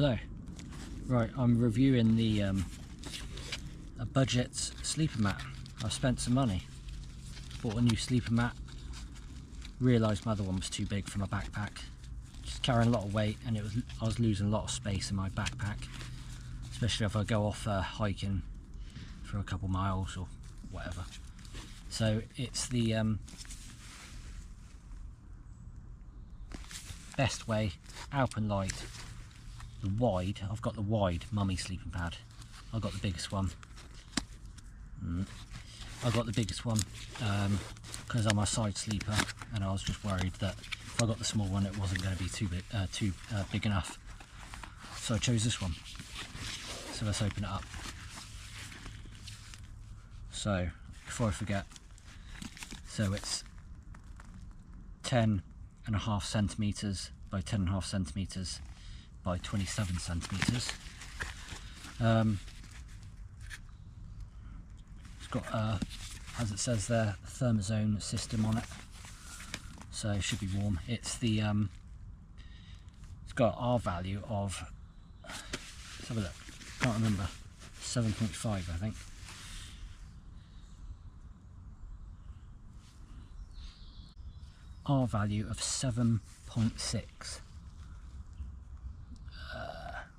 Hello. Right, I'm reviewing the a budget sleeper mat. I've spent some money, bought a new sleeper mat, realised my other one was too big for my backpack. Just carrying a lot of weight, and I was losing a lot of space in my backpack, especially if I go off hiking for a couple miles or whatever. So it's the Best Way Alpenlight, the wide. I've got the wide mummy sleeping pad. I've got the biggest one. I got the biggest one because I'm a side sleeper, and I was just worried that if I got the small one it wasn't going to be too big enough. So I chose this one. So let's open it up. So before I forget, so it's 10.5 centimeters by 10.5 centimeters by 27 centimeters. It's got as it says there, a thermozone system on it, so it should be warm. It's the it's got R value of, let's have a look, can't remember, 7.5 I think. R value of 7.6.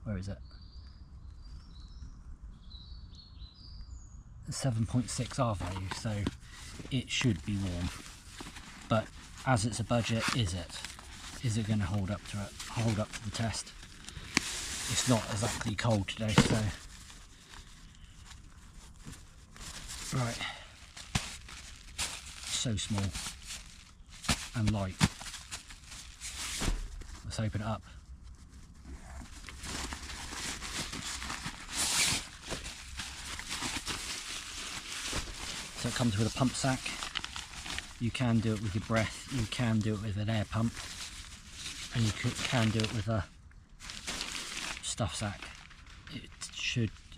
Where is it? 7.6 R value, so it should be warm. But as it's a budget, is it going to hold up to the test? It's not exactly cold today, so right. So small and light. Let's open it up. So it comes with a pump sack. You can do it with your breath, you can do it with an air pump, and you can do it with a stuff sack.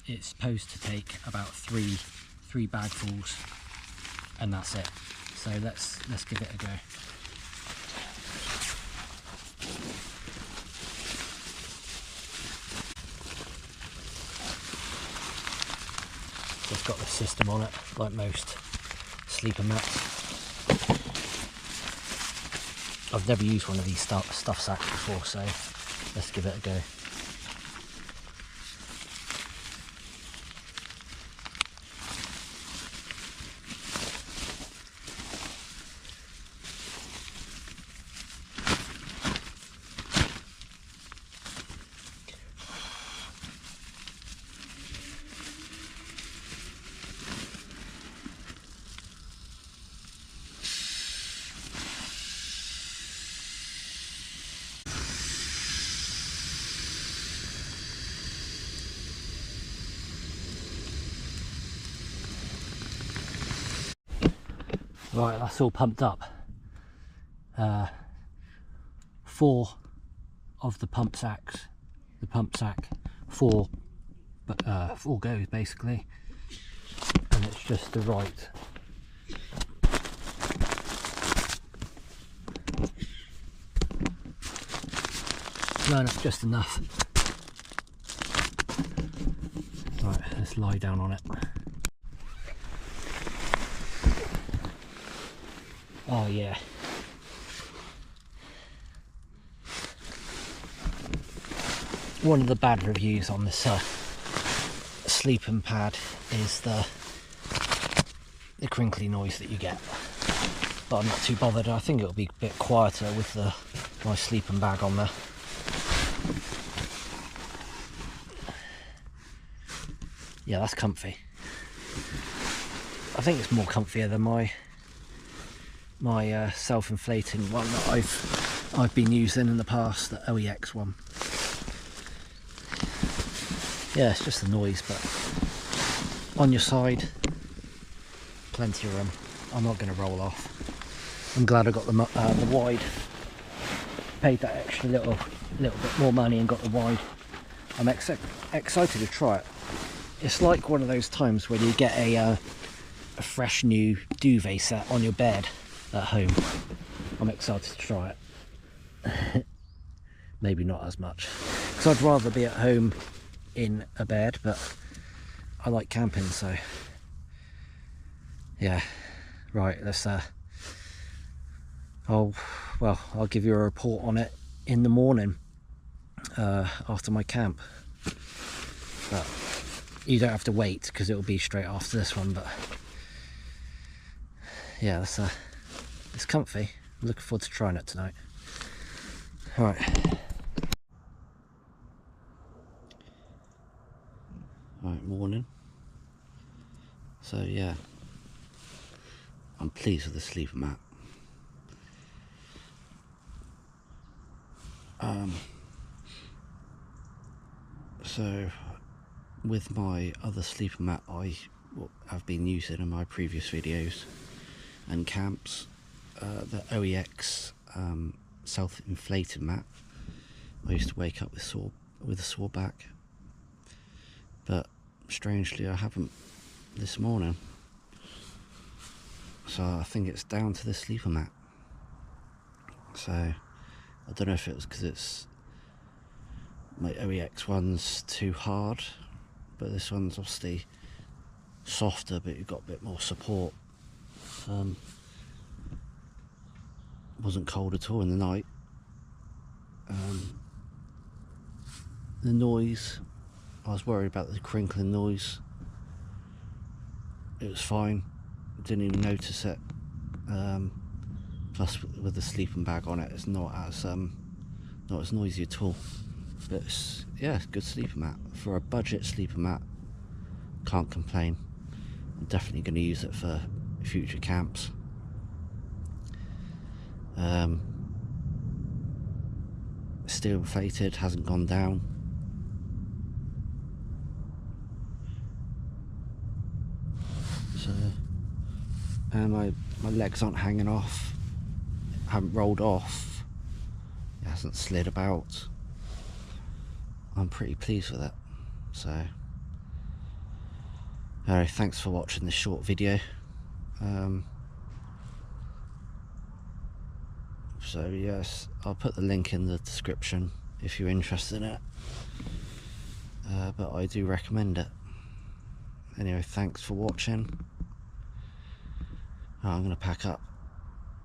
It's supposed to take about three bagfuls, and that's it. So let's give it a go. So it's got the system on it, like most sleeper mats. I've never used one of these stuff sacks before, so let's give it a go. Right, that's all pumped up. 4 of the pump sack, 4 goes basically, and it's just the right. No, that's just enough. Right, let's lie down on it. Oh yeah. One of the bad reviews on this sleeping pad is the crinkly noise that you get, but I'm not too bothered. I think it'll be a bit quieter with my sleeping bag on there. Yeah, that's comfy. I think it's more comfier than my self-inflating one that I've been using in the past, the OEX one. Yeah, it's just the noise, but on your side, plenty of room. I'm not going to roll off. I'm glad I got the wide. Paid that extra little bit more money and got the wide. I'm excited to try it. It's like one of those times when you get a fresh new duvet set on your bed at home. I'm excited to try it. Maybe not as much, So I'd rather be at home in a bed, but I like camping, so yeah. Right, let's I'll give you a report on it in the morning after my camp, but you don't have to wait because it will be straight after this one. But yeah, it's comfy. I'm looking forward to trying it tonight. All right. Morning. So yeah, I'm pleased with the sleeper mat. So with my other sleeper mat I've been using in my previous videos and camps, the OEX self-inflated mat, I used to wake up with a sore back, but strangely I haven't this morning, so I think it's down to the sleeper mat. So I don't know if it was because my OEX one's too hard, but this one's obviously softer, but you've got a bit more support. Wasn't cold at all in the night. The noise, I was worried about the crinkling noise. It was fine, didn't even notice it. Plus with the sleeping bag on it, it's not as noisy at all. But it's, yeah, good sleeper mat. For a budget sleeper mat, can't complain. I'm definitely going to use it for future camps. Still inflated, hasn't gone down. So, and my legs aren't hanging off, haven't rolled off, it hasn't slid about. I'm pretty pleased with it. So anyway, thanks for watching this short video. So yes, I'll put the link in the description if you're interested in it, but I do recommend it. Anyway, thanks for watching. I'm going to pack up.